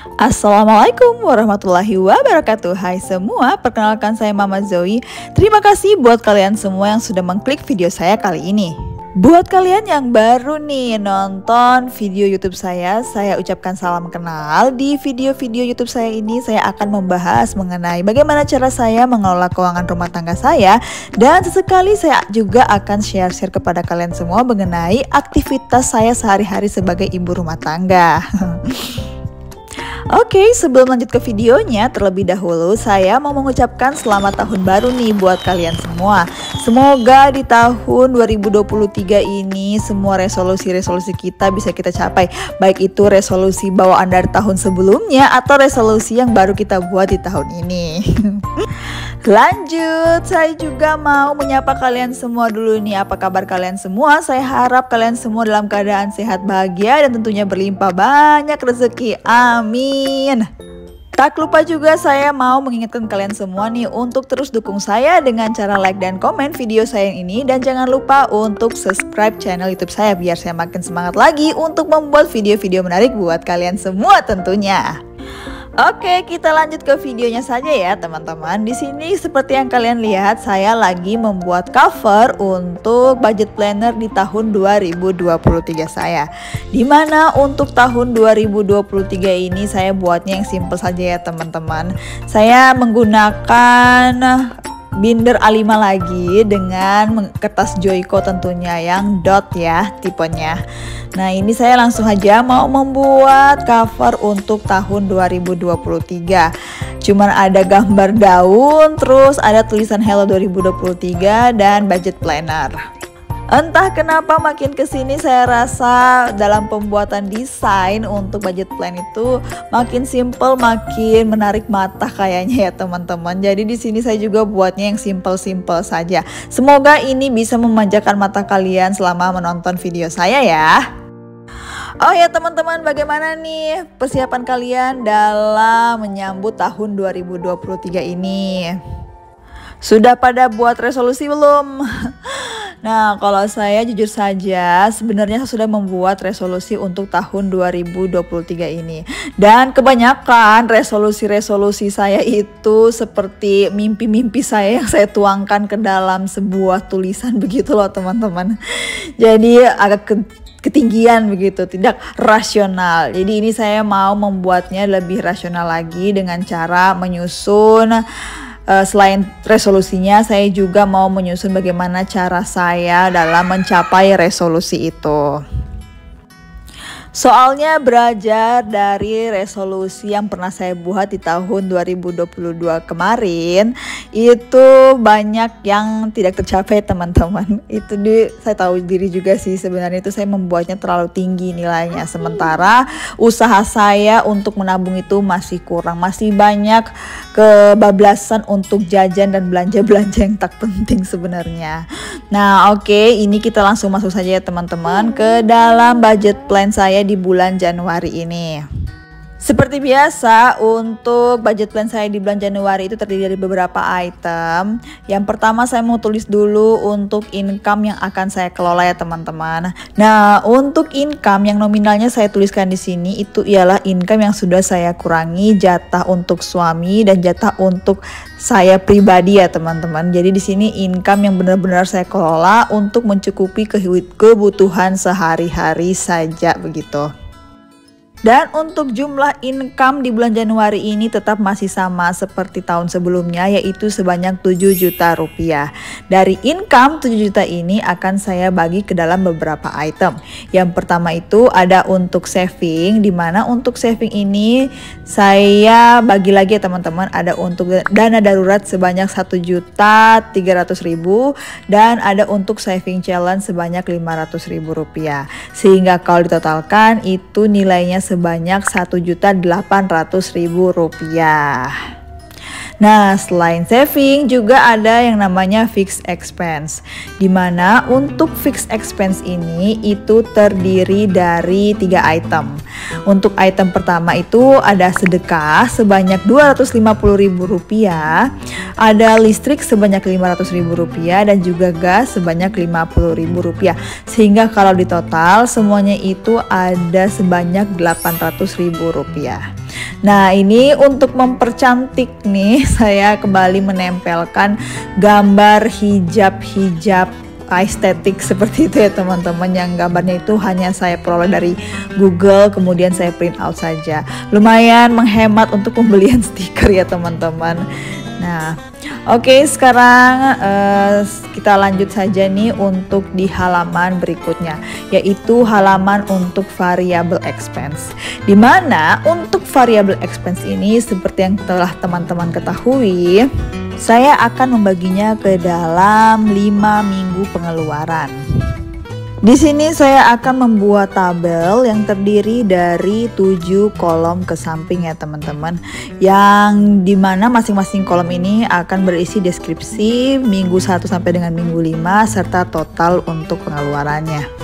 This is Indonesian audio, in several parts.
Assalamualaikum warahmatullahi wabarakatuh. Hai semua, perkenalkan saya Mama Zoe. Terima kasih buat kalian semua yang sudah mengklik video saya kali ini. Buat kalian yang baru nih nonton video YouTube saya ucapkan salam kenal. Di video-video YouTube saya ini saya akan membahas mengenai bagaimana cara saya mengelola keuangan rumah tangga saya. Dan sesekali saya juga akan share-share kepada kalian semua mengenai aktivitas saya sehari-hari sebagai ibu rumah tangga. Oke, sebelum lanjut ke videonya, terlebih dahulu saya mau mengucapkan selamat tahun baru nih buat kalian semua. Semoga di tahun 2023 ini semua resolusi-resolusi kita bisa kita capai. Baik itu resolusi bawaan dari tahun sebelumnya atau resolusi yang baru kita buat di tahun ini. Lanjut, saya juga mau menyapa kalian semua dulu nih. Apa kabar kalian semua? Saya harap kalian semua dalam keadaan sehat, bahagia, dan tentunya berlimpah banyak rezeki. Amin. Tak lupa juga saya mau mengingatkan kalian semua nih untuk terus dukung saya dengan cara like dan komen video saya ini. Dan jangan lupa untuk subscribe channel YouTube saya biar saya makin semangat lagi untuk membuat video-video menarik buat kalian semua tentunya. Oke, kita lanjut ke videonya saja ya teman-teman. Di sini seperti yang kalian lihat, saya lagi membuat cover untuk budget planner di tahun 2023 saya. Dimana untuk tahun 2023 ini saya buatnya yang simple saja ya teman-teman. Saya menggunakan binder A5 lagi dengan kertas Joico tentunya yang dot ya tipenya. Nah ini saya langsung aja mau membuat cover untuk tahun 2023. Cuman ada gambar daun, terus ada tulisan Hello 2023 dan budget planner. Entah kenapa makin kesini saya rasa dalam pembuatan desain untuk budget plan itu makin simple, makin menarik mata kayaknya ya teman-teman. Jadi di sini saya juga buatnya yang simple-simple saja. Semoga ini bisa memanjakan mata kalian selama menonton video saya ya. Oh ya teman-teman, bagaimana nih persiapan kalian dalam menyambut tahun 2023 ini? Sudah pada buat resolusi belum? Nah, kalau saya jujur saja sebenarnya saya sudah membuat resolusi untuk tahun 2023 ini. Dan kebanyakan resolusi-resolusi saya itu seperti mimpi-mimpi saya yang saya tuangkan ke dalam sebuah tulisan begitu loh teman-teman. Jadi agak ketinggian begitu, tidak rasional. Jadi ini saya mau membuatnya lebih rasional lagi dengan cara menyusun. Selain resolusinya, saya juga mau menyusun bagaimana cara saya dalam mencapai resolusi itu. Soalnya belajar dari resolusi yang pernah saya buat di tahun 2022 kemarin, itu banyak yang tidak tercapai teman-teman. Itu saya tahu diri juga sih, sebenarnya itu saya membuatnya terlalu tinggi nilainya. Sementara usaha saya untuk menabung itu masih kurang, masih banyak kebablasan untuk jajan dan belanja-belanja yang tak penting sebenarnya. Nah oke, ini kita langsung masuk saja ya teman-teman ke dalam budget plan saya di bulan Januari ini. Seperti biasa, untuk budget plan saya di bulan Januari itu terdiri dari beberapa item. Yang pertama saya mau tulis dulu untuk income yang akan saya kelola ya teman-teman. Nah, untuk income yang nominalnya saya tuliskan di sini itu ialah income yang sudah saya kurangi jatah untuk suami dan jatah untuk saya pribadi ya teman-teman. Jadi di sini income yang benar-benar saya kelola untuk mencukupi kebutuhan sehari-hari saja begitu. Dan untuk jumlah income di bulan Januari ini tetap masih sama seperti tahun sebelumnya, yaitu sebanyak 7 juta rupiah. Dari income 7 juta ini akan saya bagi ke dalam beberapa item. Yang pertama itu ada untuk saving, dimana untuk saving ini saya bagi lagi ya teman-teman. Ada untuk dana darurat sebanyak 1.300.000 dan ada untuk saving challenge sebanyak 500.000 rupiah. Sehingga kalau ditotalkan itu nilainya sebanyak 1.800.000 rupiah. Nah, selain saving juga ada yang namanya fixed expense. Dimana untuk fixed expense ini itu terdiri dari 3 item. Untuk item pertama itu ada sedekah sebanyak Rp250.000, ada listrik sebanyak Rp500.000 dan juga gas sebanyak Rp50.000. Sehingga kalau ditotal semuanya itu ada sebanyak Rp800.000. Nah, ini untuk mempercantik nih, saya kembali menempelkan gambar hijab-hijab estetik seperti itu ya teman-teman. Yang gambarnya itu hanya saya peroleh dari Google, kemudian saya print out saja. Lumayan menghemat untuk pembelian stiker ya teman-teman. Nah, oke, sekarang kita lanjut saja nih untuk di halaman berikutnya, yaitu halaman untuk variable expense. Dimana untuk variable expense ini seperti yang telah teman-teman ketahui, saya akan membaginya ke dalam 5 minggu pengeluaran. Di sini saya akan membuat tabel yang terdiri dari 7 kolom ke samping ya teman-teman, yang dimana masing-masing kolom ini akan berisi deskripsi minggu 1 sampai dengan minggu 5 serta total untuk pengeluarannya.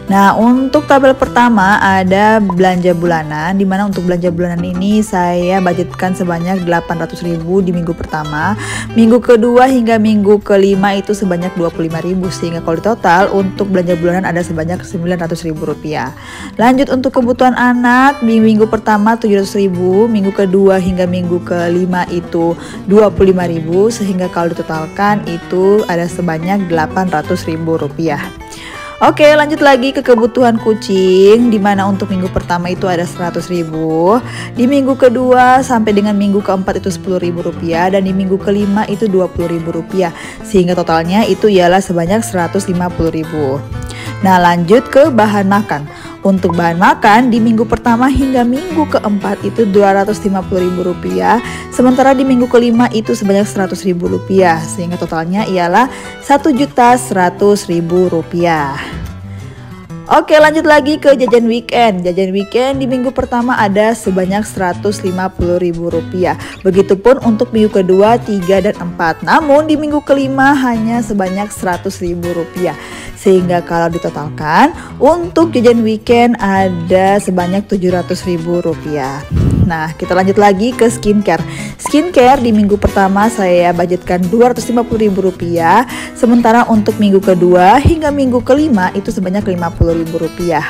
Nah, untuk tabel pertama ada belanja bulanan, dimana untuk belanja bulanan ini saya budgetkan sebanyak 800.000 di minggu pertama, minggu kedua hingga minggu kelima itu sebanyak 25.000, sehingga kalau total untuk belanja bulanan ada sebanyak 900.000 rupiah. Lanjut untuk kebutuhan anak, di minggu pertama 700.000, minggu kedua hingga minggu kelima itu 25.000, sehingga kalau ditotalkan itu ada sebanyak 800.000 rupiah. Oke, lanjut lagi ke kebutuhan kucing, dimana untuk minggu pertama itu ada 100.000, di minggu kedua sampai dengan minggu keempat itu 10.000 rupiah, dan di minggu kelima itu 20.000 rupiah, sehingga totalnya itu ialah sebanyak 150.000. Nah, lanjut ke bahan makan. Untuk bahan makan di minggu pertama hingga minggu keempat itu 250.000 rupiah, sementara di minggu kelima itu sebanyak 100.000 rupiah, sehingga totalnya ialah 1.100.000 rupiah. Oke, lanjut lagi ke jajan weekend. Jajan weekend di minggu pertama ada sebanyak 150.000 rupiah. Begitupun untuk minggu kedua, 3 dan 4. Namun di minggu kelima hanya sebanyak 100.000 rupiah. Sehingga kalau ditotalkan untuk jajan weekend ada sebanyak 700.000 rupiah. Nah, kita lanjut lagi ke skincare. Skincare di minggu pertama saya budgetkan 250.000 rupiah, sementara untuk minggu kedua hingga minggu kelima itu sebanyak 50.000 rupiah.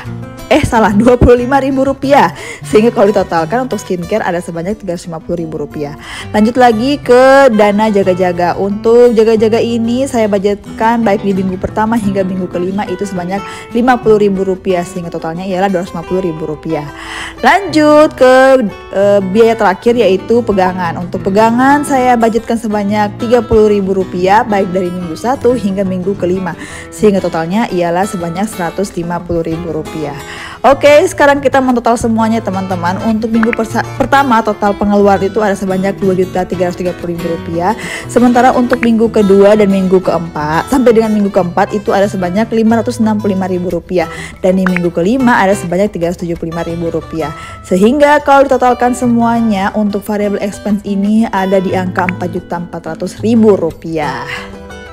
25.000 rupiah, sehingga kalau ditotalkan untuk skincare ada sebanyak 350.000 rupiah. Lanjut lagi ke dana jaga-jaga. Untuk jaga-jaga ini saya budgetkan baik di minggu pertama hingga minggu kelima itu sebanyak 50.000 rupiah, sehingga totalnya ialah 250.000 rupiah. Lanjut ke biaya terakhir yaitu pegangan. Untuk pegangan saya budgetkan sebanyak 30.000 rupiah baik dari minggu 1 hingga minggu kelima, sehingga totalnya ialah sebanyak 150.000 rupiah. Oke, sekarang kita mentotal semuanya teman-teman. Untuk minggu pertama total pengeluaran itu ada sebanyak 2.330.000 rupiah. Sementara untuk minggu kedua dan minggu keempat sampai dengan minggu keempat itu ada sebanyak 565.000 rupiah. Dan di minggu kelima ada sebanyak 375.000 rupiah. Sehingga kalau ditotalkan semuanya untuk variable expense ini ada di angka 4.400.000 rupiah.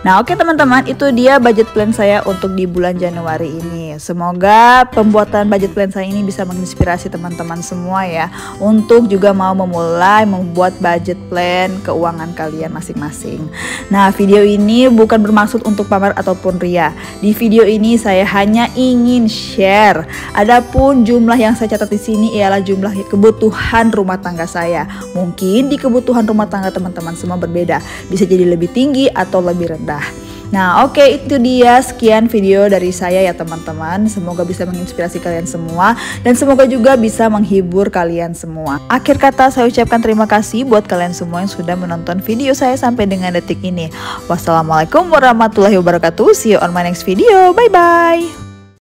Nah, oke teman-teman, itu dia budget plan saya untuk di bulan Januari ini. Semoga pembuatan budget plan saya ini bisa menginspirasi teman-teman semua ya, untuk juga mau memulai membuat budget plan keuangan kalian masing-masing. Nah, video ini bukan bermaksud untuk pamer ataupun ria. Di video ini saya hanya ingin share. Adapun jumlah yang saya catat di sini ialah jumlah kebutuhan rumah tangga saya. Mungkin di kebutuhan rumah tangga teman-teman semua berbeda, bisa jadi lebih tinggi atau lebih rendah. Nah, oke, itu dia sekian video dari saya ya teman-teman. Semoga bisa menginspirasi kalian semua dan semoga juga bisa menghibur kalian semua. Akhir kata saya ucapkan terima kasih buat kalian semua yang sudah menonton video saya sampai dengan detik ini. Wassalamualaikum warahmatullahi wabarakatuh. See you on my next video. Bye bye.